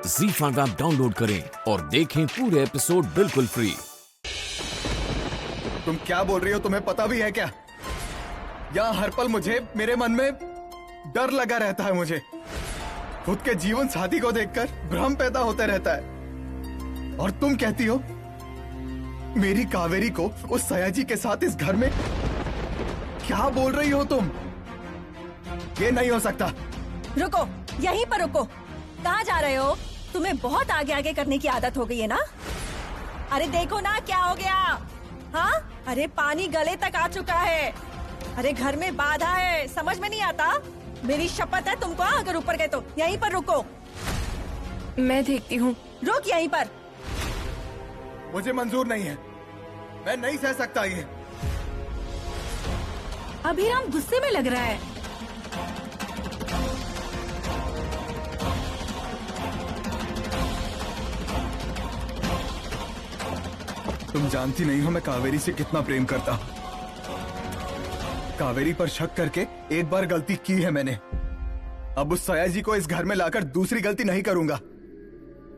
ZEE5 app download करें और देखें पूरे एपिसोड बिल्कुल फ्री। तुम क्या बोल रही हो? तुम्हें पता भी है क्या? यहाँ हर पल मुझे मेरे मन में डर लगा रहता है। मुझे खुद के जीवन साथी को देखकर भ्रम पैदा होता रहता है। और तुम कहती हो मेरी कावेरी को उस सयाजी के साथ इस घर में? क्या बोल रही हो तुम? ये नहीं हो सकता। रुको, यहीं पर रुको। कहाँ जा रहे हो? तुम्हें बहुत आगे आगे करने की आदत हो गई है ना? अरे देखो ना क्या हो गया। हाँ, अरे पानी गले तक आ चुका है। अरे घर में बाधा है, समझ में नहीं आता? मेरी शपथ है तुमको, अगर ऊपर गए तो यहीं पर रुको। मैं देखती हूँ। रुक यहीं पर। मुझे मंजूर नहीं है, मैं नहीं सह सकता ये। अभिराम गुस्से में लग रहा है। तुम जानती नहीं हो मैं कावेरी से कितना प्रेम करता हूँ। कावेरी पर शक करके एक बार गलती की है मैंने। अब उस सयाजी को इस घर में लाकर दूसरी गलती नहीं करूंगा।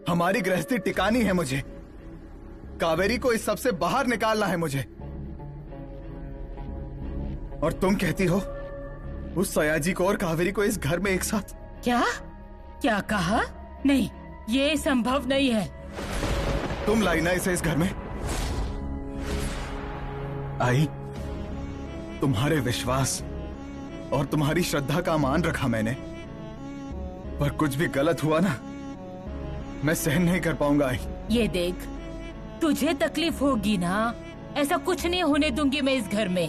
हमारी गृहस्थी टिकानी है मुझे। कावेरी को इस सब से बाहर निकालना है मुझे। और तुम कहती हो उस सयाजी को और कावेरी को इस घर में एक साथ? क्या क्या कहा? नहीं, ये संभव नहीं है। तुम लाई ना इसे इस घर में। आई, तुम्हारे विश्वास और तुम्हारी श्रद्धा का मान रखा मैंने, पर कुछ भी गलत हुआ ना, मैं सहन नहीं कर पाऊंगा। आई, ये देख, तुझे तकलीफ होगी ना, ऐसा कुछ नहीं होने दूंगी मैं इस घर में।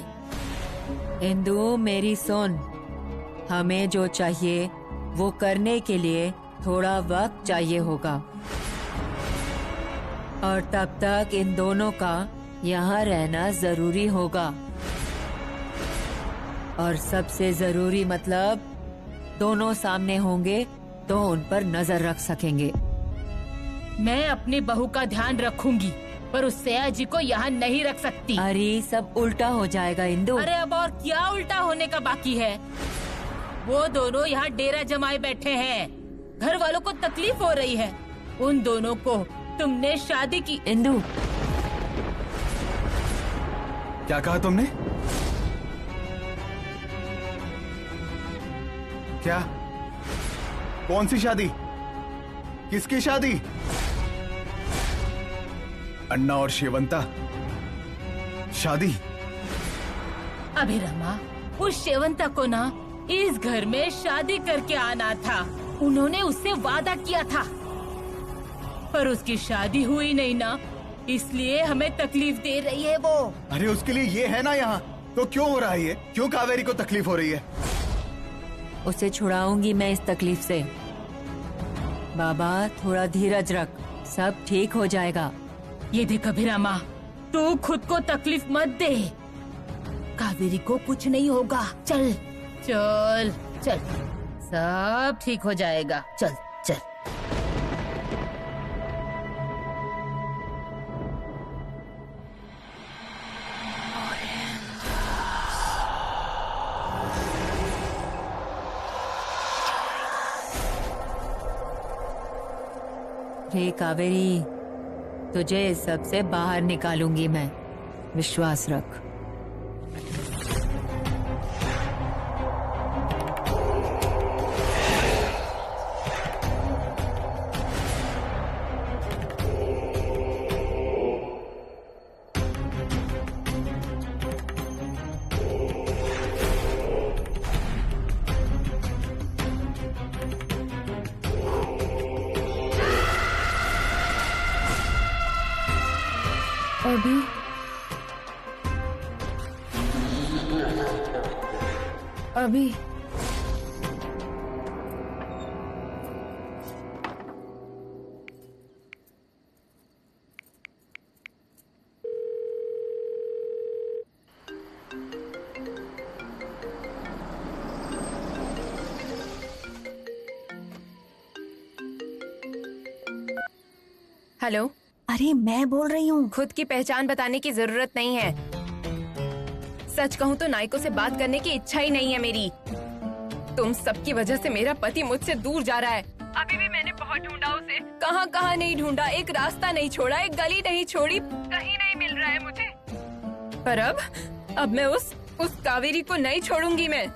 इंदु मेरी सुन, हमें जो चाहिए वो करने के लिए थोड़ा वक्त चाहिए होगा, और तब तक इन दोनों का यहाँ रहना जरूरी होगा। और सबसे जरूरी मतलब दोनों सामने होंगे तो उन पर नजर रख सकेंगे। मैं अपनी बहू का ध्यान रखूंगी, पर उस सयाजी को यहाँ नहीं रख सकती। अरे सब उल्टा हो जाएगा इंदु। अरे अब और क्या उल्टा होने का बाकी है? वो दोनों यहाँ डेरा जमाए बैठे हैं। घर वालों को तकलीफ हो रही है। उन दोनों को तुमने शादी की। इंदु, क्या कहा तुमने? क्या? कौन सी शादी? किसकी शादी? अन्ना और शेवंता शादी? अभिरमा, उस शेवंता को ना इस घर में शादी करके आना था। उन्होंने उससे वादा किया था, पर उसकी शादी हुई नहीं ना, इसलिए हमें तकलीफ दे रही है वो। अरे उसके लिए ये है ना यहाँ, तो क्यों हो रहा है ये? क्यों कावेरी को तकलीफ हो रही है? उसे छुड़ाऊंगी मैं इस तकलीफ से। बाबा थोड़ा धीरज रख, सब ठीक हो जाएगा। ये देख अभिरामा, तू खुद को तकलीफ मत दे। कावेरी को कुछ नहीं होगा। चल चल चल, सब ठीक हो जाएगा। चल चल। हे कावेरी, तुझे इस सब से बाहर निकालूंगी मैं, विश्वास रख। अभी हेलो। अरे मैं बोल रही हूँ। खुद की पहचान बताने की जरूरत नहीं है। सच कहूँ तो नायको से बात करने की इच्छा ही नहीं है मेरी। तुम सबकी वजह से मेरा पति मुझसे दूर जा रहा है अभी भी मैंने बहुत ढूंढा उसे। कहाँ कहाँ नहीं ढूंढा, एक रास्ता नहीं छोड़ा, एक गली नहीं छोड़ी, कहीं नहीं मिल रहा है मुझे। पर अब मैं उस कावेरी को नहीं छोड़ूंगी। मैं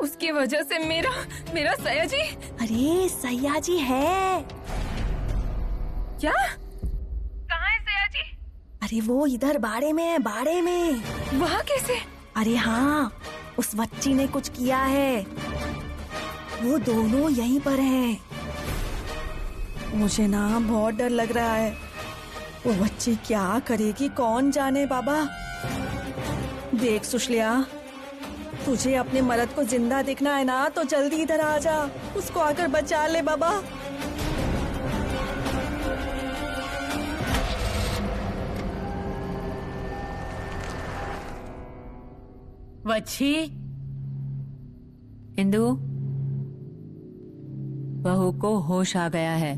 उसकी वजह से मेरा सयाजी। अरे सयाजी है। क्या? कहाँ है सयाजी? अरे वो इधर बाड़े में है, बाड़े में। वहाँ कैसे? अरे हाँ, उस बच्ची ने कुछ किया है। वो दोनों यहीं पर हैं। मुझे ना बहुत डर लग रहा है। वो बच्ची क्या करेगी कौन जाने बाबा। देख सुशलिया, तुझे अपने मर्द को जिंदा देखना है ना तो जल्दी इधर आ जा, उसको आकर बचा ले बाबा। वच्छी, इंदु, बहू को होश आ गया है।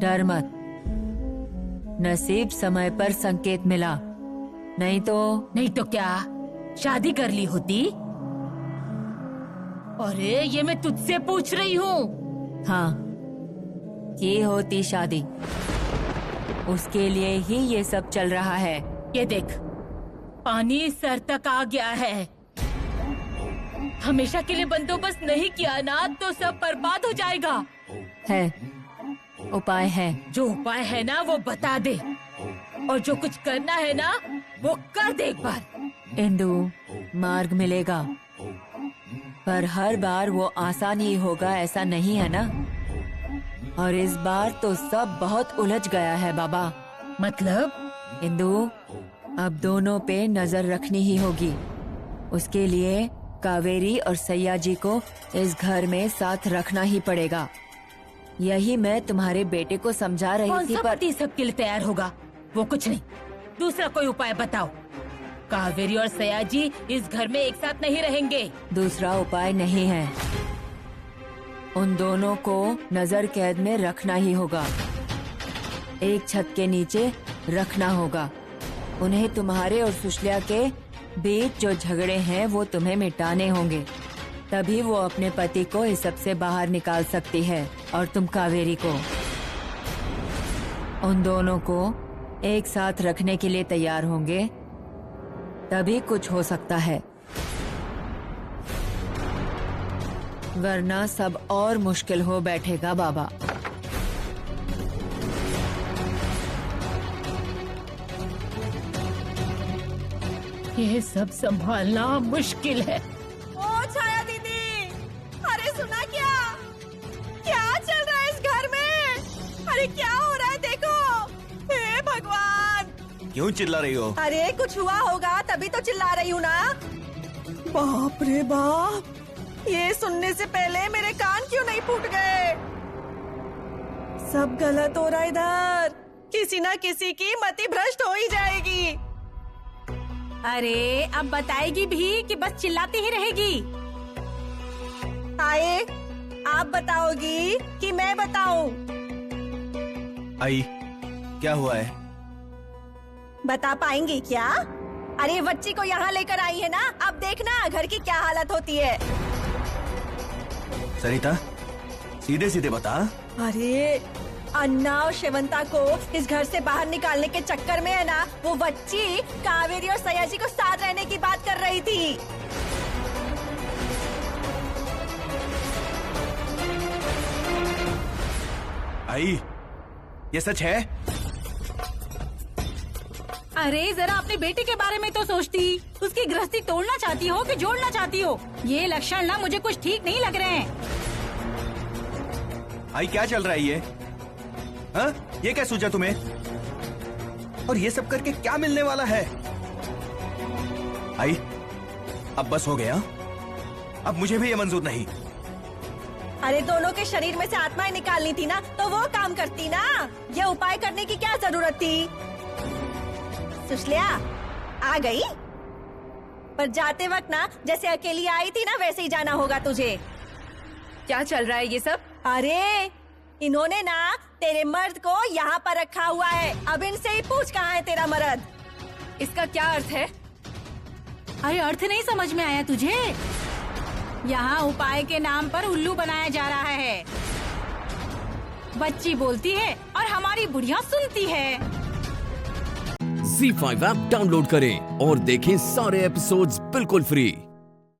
डर मत, नसीब समय पर संकेत मिला, नहीं तो क्या शादी कर ली होती? अरे ये मैं तुझसे पूछ रही हूँ। हाँ, की होती शादी। उसके लिए ही ये सब चल रहा है। ये देख, पानी सर तक आ गया है। हमेशा के लिए बंदोबस्त नहीं किया ना तो सब बर्बाद हो जाएगा। है, उपाय है। जो उपाय है ना वो बता दे, और जो कुछ करना है ना वो कर दे एक बार। इंदु, मार्ग मिलेगा, पर हर बार वो आसान ही होगा ऐसा नहीं है ना। और इस बार तो सब बहुत उलझ गया है बाबा। मतलब? इंदु, अब दोनों पे नजर रखनी ही होगी। उसके लिए कावेरी और सैयाजी को इस घर में साथ रखना ही पड़ेगा। यही मैं तुम्हारे बेटे को समझा रही कौन थी, सा पर पति सबके लिए तैयार होगा? वो कुछ नहीं, दूसरा कोई उपाय बताओ। कावेरी और सयाजी इस घर में एक साथ नहीं रहेंगे। दूसरा उपाय नहीं है। उन दोनों को नजर कैद में रखना ही होगा, एक छत के नीचे रखना होगा। उन्हें तुम्हारे और सुशल्या के बीच जो झगड़े हैं वो तुम्हें मिटाने होंगे, तभी वो अपने पति को इस सब से बाहर निकाल सकती है। और तुम कावेरी को, उन दोनों को एक साथ रखने के लिए तैयार होंगे, तभी कुछ हो सकता है, वरना सब और मुश्किल हो बैठेगा बाबा। ये सब संभालना मुश्किल है। ओ छाया दीदी, अरे सुना क्या? क्या चल रहा है इस घर में? अरे क्या हो रहा है देखो। हे भगवान, क्यों चिल्ला रही हो? अरे कुछ हुआ होगा तभी तो चिल्ला रही हूँ ना। बाप रे बाप, ये सुनने से पहले मेरे कान क्यों नहीं फूट गए। सब गलत हो रहा है इधर, किसी ना किसी की मति भ्रष्ट हो ही जाएगी। अरे अब बताएगी भी कि बस चिल्लाती ही रहेगी? आए, आप बताओगी कि मैं बताऊं? आई, क्या हुआ है? बता पाएंगी क्या? अरे बच्ची को यहाँ लेकर आई है ना, अब देखना घर की क्या हालत होती है। सरिता, सीधे सीधे बता। अरे अन्ना और शिवंता को इस घर से बाहर निकालने के चक्कर में है ना, वो बच्ची कावेरी और सयाजी को साथ रहने की बात कर रही थी। आई, ये सच है? अरे जरा अपने बेटे के बारे में तो सोचती। उसकी गृहस्थी तोड़ना चाहती हो कि जोड़ना चाहती हो? ये लक्षण ना मुझे कुछ ठीक नहीं लग रहे हैं। आई, क्या चल रहा है ये? हाँ? ये क्या सोचा तुम्हें? और ये सब करके क्या मिलने वाला है? आई, अब बस हो गया। अब मुझे भी ये मंजूर नहीं। अरे दोनों के शरीर में से आत्माएं निकालनी थी ना, तो वो काम करती ना। ये उपाय करने की क्या जरूरत थी? सुशल्या आ गई, पर जाते वक्त ना जैसे अकेली आई थी ना वैसे ही जाना होगा तुझे। क्या चल रहा है ये सब? अरे इन्होंने ना तेरे मर्द को यहाँ पर रखा हुआ है, अब इनसे ही पूछ कहाँ है तेरा मर्द। इसका क्या अर्थ है? अरे अर्थ नहीं समझ में आया तुझे? यहाँ उपाय के नाम पर उल्लू बनाया जा रहा है। बच्ची बोलती है और हमारी बुढ़िया सुनती है। ZEE5 ऐप डाउनलोड करें और देखें सारे एपिसोड्स बिल्कुल फ्री।